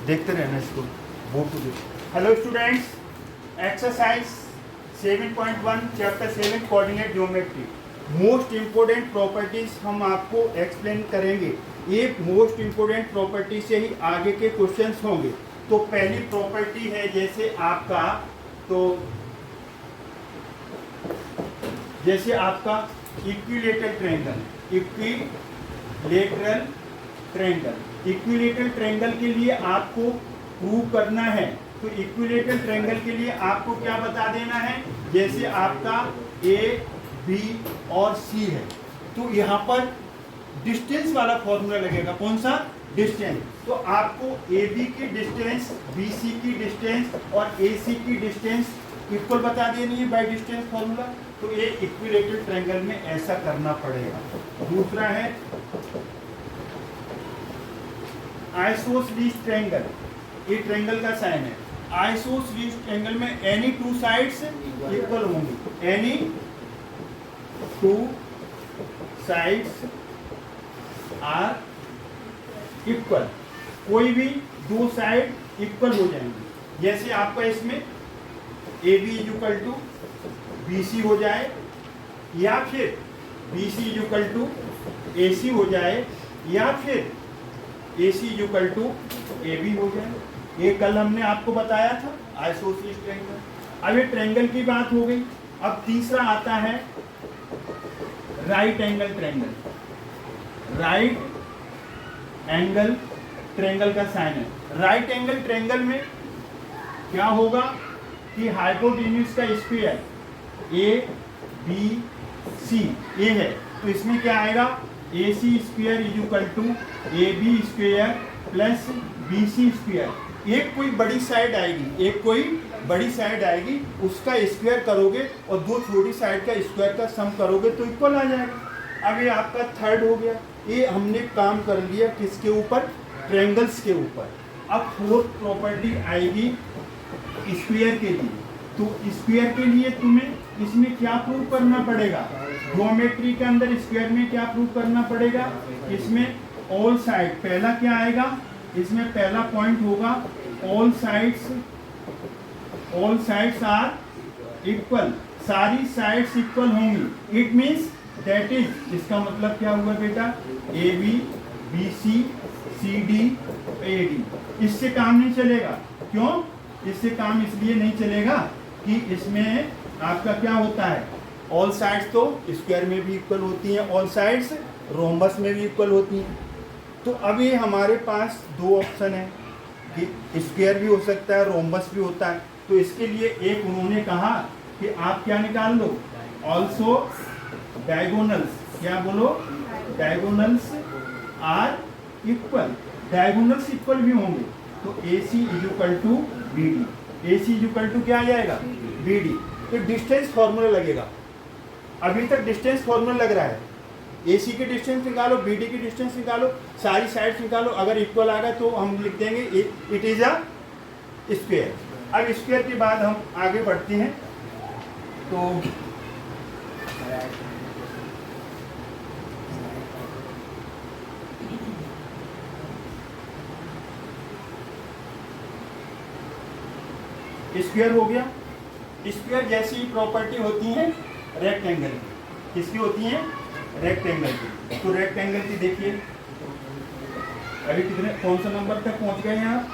देखते रहना इसको। Hello students, exercise 7.1 chapter 7 coordinate geometry. Most important properties हम आपको एक्सप्लेन करेंगे। ये मोस्ट इम्पोर्टेंट प्रॉपर्टी से ही आगे के क्वेश्चंस होंगे। तो पहली प्रॉपर्टी है जैसे आपका इक्विलेटरल ट्रायंगल के लिए आपको प्रूव करना है। तो इक्विलेटरल ट्रायंगल के लिए आपको क्या बता देना है, जैसे आपका ए बी और सी है तो यहाँ पर डिस्टेंस वाला फॉर्मूला लगेगा। कौन सा? डिस्टेंस। तो आपको ए बी की डिस्टेंस, बी सी की डिस्टेंस और ए सी की डिस्टेंस इक्वल बता देनी है बाय डिस्टेंस फॉर्मूला। तो ये इक्विलेटरल ट्रायंगल में ऐसा करना पड़ेगा। दूसरा है आइसोसेलेस ट्रायंगल। ये ट्रायंगल का साइन है। आइसोसेलेस ट्रायंगल में एनी टू साइड्स इक्वल होंगी। Any two sides are equal. कोई भी दो साइड इक्वल हो जाएंगे। जैसे आपका इसमें A B equal to B C हो जाए, या फिर B C equal to A C हो जाए, या फिर A C equal to A B हो जाए। ये कल हमने आपको बताया था आइसोसेलेस ट्रायंगल। अब ये ट्रायंगल की बात हो गई। अब तीसरा आता है right angle triangle. Right angle triangle का साइन है। राइट एंगल ट्रायंगल में क्या होगा कि हाइपोटेन्यूज का स्क्वायर ए बी सी ए है, तो इसमें क्या आएगा, A C square is equal to A B square plus B C square. एक कोई बड़ी साइड आएगी, उसका स्क्वायर करोगे और दो छोटी साइड का स्क्वायर का सम करोगे तो इक्वल आ जाएगा। अब ये आपका थर्ड हो गया। ये हमने काम कर लिया किसके ऊपर? ट्रायंगल्स के ऊपर। अब फोर्थ प्रॉपर्टी आएगी स्क्वायर के लिए। तो स्क्वायर के लिए तुम्हें इसमें क्या प्रूव करना पड़ेगा? ज्योमेट्री के अंदर स्क्वायर में क्या प्रूव करना पड़ेगा? इसमें ऑल साइड, पहला क्या आएगा, इसमें पहला पॉइंट होगा ऑल साइड्स आर इक्वल। सारी साइड्स इक्वल होंगी। इट मीन्स दैट इज, इसका मतलब क्या हुआ बेटा, A B B C C D A D. इससे काम नहीं चलेगा। क्यों? इससे काम इसलिए नहीं चलेगा कि इसमें आपका क्या होता है, ऑल साइड्स तो स्क्वायर में भी इक्वल होती हैं, ऑल साइड्स रोम्बस में भी इक्वल होती हैं। तो अभी हमारे पास दो ऑप्शन है कि स्क्वायर भी हो सकता है, रोम्बस भी होता है। तो इसके लिए एक उन्होंने कहा कि आप क्या निकाल लो, ऑल्सो डायगोनल्स। क्या बोलो? Diagonals are equal. Diagonals equal भी होंगे। तो A C is equal to B D. A C is equal to क्या आ जाएगा? B D. तो डिस्टेंस फॉर्मूला लगेगा। अभी तक डिस्टेंस फॉर्मूला लग रहा है। ए सी की डिस्टेंस निकालो, बी डी की डिस्टेंस निकालो, सारी साइड्स निकालो। अगर इक्वल आ गया तो हम लिख देंगे इट इज अ स्क्वायर। अब स्क्वायर के बाद हम आगे बढ़ते हैं। तो स्क्वायर हो गया। स्क्वायर जैसी प्रॉपर्टी होती है रेक्टेंगल की। किसकी होती है? रेक्टेंगल की। तो रेक्टेंगल की देखिए, अभी कौन सा नंबर तक पहुंच गए हैं आप?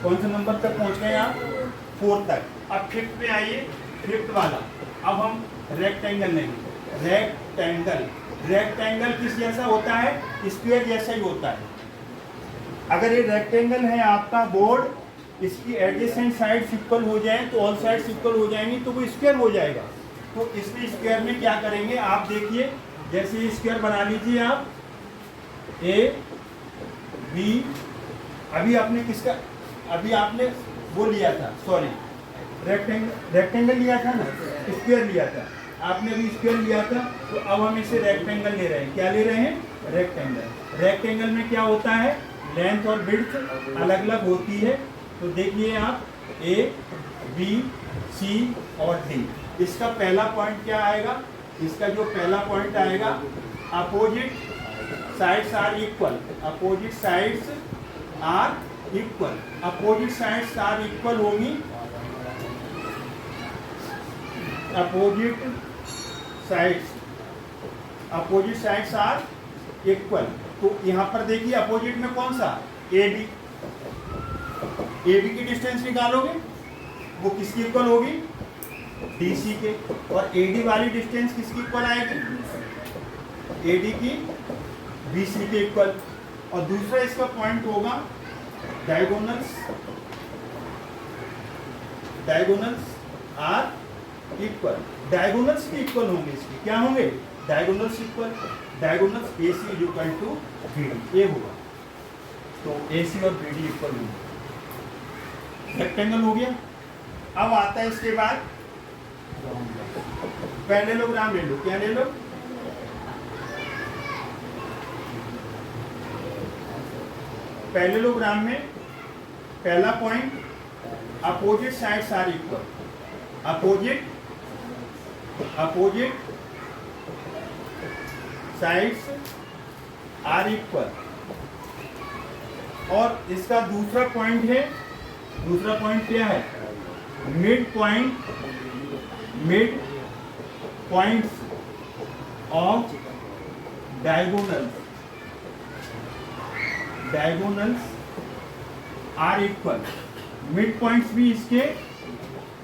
कौन सा नंबर तक पहुंच गए आप? 4 तक। अब 5th पे आइए, 5th वाला। अब हम रेक्टेंगल लेंगे। रेक्टेंगल किस जैसा होता है? स्क्वायर जैसा ही होता है। अगर ये रेक्टेंगल है आपका बोर्ड, इसकी एडजेसेंट साइड्स इक्वल हो जाए तो ऑल साइड्स इक्वल हो जाएंगी तो वो स्क्वायर हो जाएगा। तो इसमें स्क्वायर में क्या करेंगे आप देखिए, जैसे स्क्वायर बना लीजिए आप, ए बी, अभी आपने वो लिया था, सॉरी रेक्टेंगल लिया था ना, स्क्वायर लिया था आपने, अभी स्क्वायर लिया था। तो अब हम इसे रेक्टेंगल ले रहे हैं। क्या ले रहे हैं? रेक्टेंगल। रेक्टेंगल में क्या होता है, लेंथ और विड्थ अलग अलग होती है। तो देखिए आप, ए बी सी और डी। इसका पहला पॉइंट क्या आएगा? इसका जो पहला पॉइंट आएगा, opposite sides are equal. Opposite sides are equal, opposite sides are equal होंगी, अपोजिट साइड्स आर इक्वल। तो यहाँ पर देखिए अपोजिट में कौन सा, AB की डिस्टेंस निकालोगे वो किसकी इक्वल होगी, DC के, और AD वाली डिस्टेंस किसकी इक्वल आएगी, AD की BC के इक्वल। और दूसरा इसका पॉइंट होगा डायगोनल्स आर इक्वल, डायगोनल्स के इक्वल होंगे, इसके क्या होंगे, diagonals equal, diagonals AC equal to BD, ये होगा। तो AC और BD इक्वल होंगे, रेक्टेंगल हो गया। अब आता है इसके बाद पैरेललोग्राम ले लो, क्या ले लो, पैरेललोग्राम में पहला point opposite sides are equal, opposite sides are equal. और इसका दूसरा पॉइंट क्या है, mid points of diagonals are equal, mid points भी इसके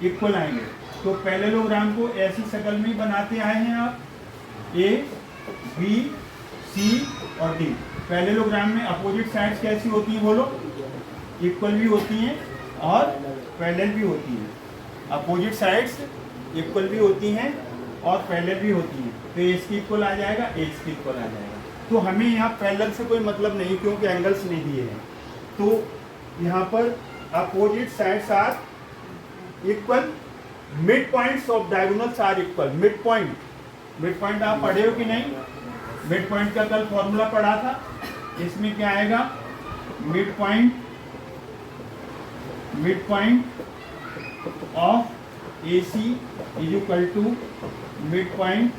इक्वल आएंगे। तो पैरेललोग्राम को ऐसी शक्ल में बनाते आए हैं आप, A, B, C और D। पैरेललोग्राम में अपोजिट साइड्स कैसी होती हैं बोलो, इक्वल भी होती हैं और पैरेलल भी होती हैं। अपोजिट साइड्स इक्वल भी होती हैं और पैरेलल भी होती हैं। तो इसकी इक्वल आ जाएगा, इसकी इक्वल आ जाएगा। तो हमें यहाँ पैरेलल से कोई मतलब नहीं, क्योंकि एंगल्स नहीं दिए हैं। तो यहाँ पर opposite sides are equal, mid points of diagonals are equal. Mid point आप पढ़े हो कि नहीं, मिड पॉइंट का कल फॉर्मूला पढ़ा था। इसमें क्या आएगा, mid point of AC is equal to mid point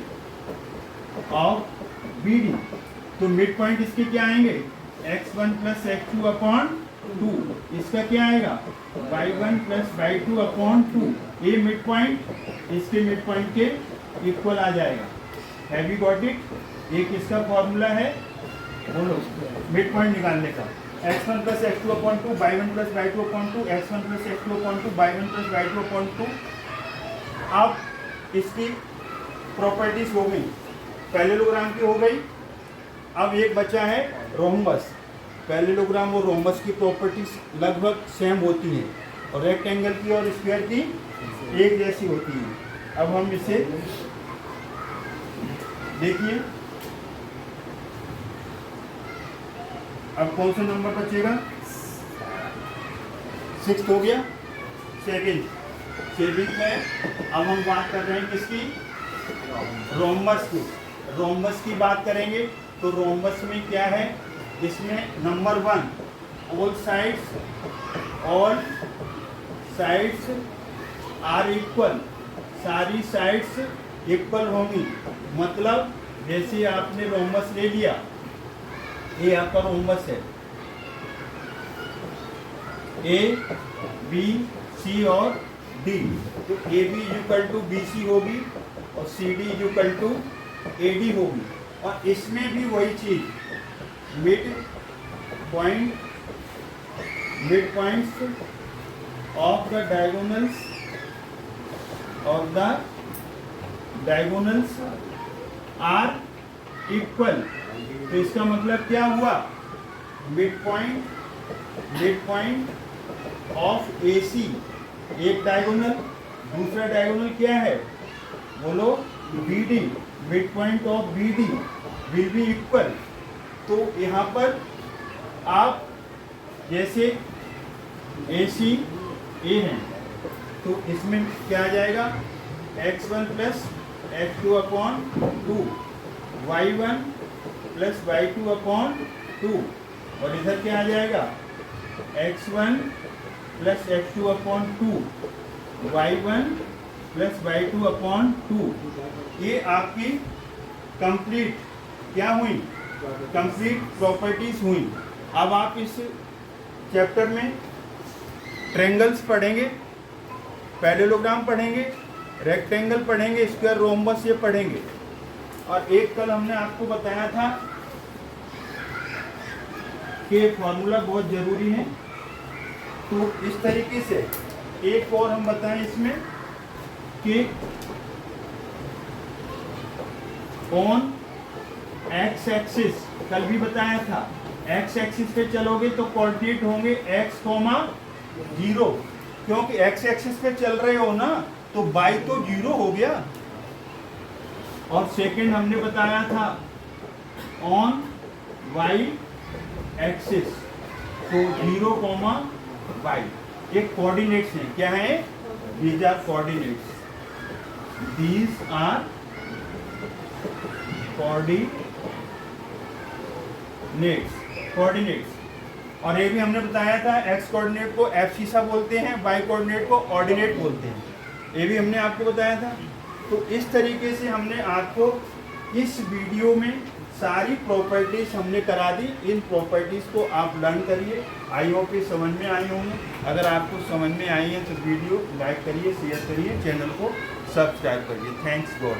of BD। तो मिड पॉइंट इसके क्या आएंगे, x1 प्लस x2 अपॉन 2, इसका क्या आएगा, y1 प्लस y2 अपॉन 2। ये मिड पॉइंट इसके मिड पॉइंट के इक्वल आ जाएगा। Have you got it. एक इसका फॉर्मूला है, बोलो, मिड पॉइंट निकालने का, x1 plus x2 upon 2, y1 plus y2 upon 2, x1 plus x2 upon 2, y1 plus y2 upon 2। अब इसकी प्रॉपर्टीज हो गई, पैरेललोग्राम की हो गई। अब एक बचा है रोम्बस। पैरेललोग्राम और रोम्बस की प्रॉपर्टीज लगभग सेम होती हैं और रेक्टेंगल की और स्क्वायर की एक जैसी होती हैं। अब हम इसे देखिए, अब कौन सा नंबर बचेगा, 6 हो गया, 7 में। अब हम बात कर रहे हैं किसकी, रोम्बस की बात करेंगे। तो रोम्बस में क्या है, इसमें number 1 all sides are equal, सारी साइड्स इक्वल होंगी। मतलब जैसे आपने रोम्बस ले लिया, ये आपका रोम्बस है, A, B, C और D। तो AB इक्वल टू BC होगी और CD इक्वल टू AD होगी। और इसमें भी वही चीज, mid points of the diagonals are equal. तो इसका मतलब क्या हुआ, मिड पॉइंट ऑफ AC एक डायगोनल, दूसरा डायगोनल क्या है बोलो, BD, mid point of BD will be equal. तो यहाँ पर आप जैसे AC A है, तो इसमें क्या आ जाएगा, x1 plus x2 upon 2, y1 plus y2 upon 2, और इधर क्या आ जाएगा, x1 plus x2 upon 2, y1 plus y2 upon 2। ये आपकी कंप्लीट क्या हुई, कंप्लीट प्रॉपर्टीज हुई। अब आप इस चैप्टर में ट्रायंगल्स पढ़ेंगे, पैरेललोग्राम पढ़ेंगे, रेक्टेंगल पढ़ेंगे, स्क्वायर, रोम्बस ये पढ़ेंगे। और एक कल हमने आपको बताया था कि फॉर्मूला बहुत ज़रूरी है, तो इस तरीके से एक और हम बताएं इसमें कि ऑन एक्स एक्सिस, कल भी बताया था, एक्स एक्सिस पे चलोगे तो कोऑर्डिनेट होंगे x, 0, क्योंकि एक्स एक्सिस पे चल रहे हो ना तो y तो 0 हो गया। और सेकंड हमने बताया था ऑन y एक्सिस, तो 0, y, ये कोऑर्डिनेट्स हैं। क्या है? These are coordinates, these are coordinates. और ये भी हमने बताया था एक्स कोऑर्डिनेट को एब्सिसा बोलते हैं, वाई कोऑर्डिनेट को ऑर्डिनेट बोलते हैं, ये भी हमने आपको बताया था। तो इस तरीके से हमने आपको इस वीडियो में सारी प्रॉपर्टीज हमने करा दी। इन प्रॉपर्टीज को आप लर्न करिए, आई होप ये समझ में आई होंगी। अगर आपको समझ में आई है तो वीडियो लाइक करिए, शेयर करिए, चैनल को सब्सक्राइब करिए। Thanks God.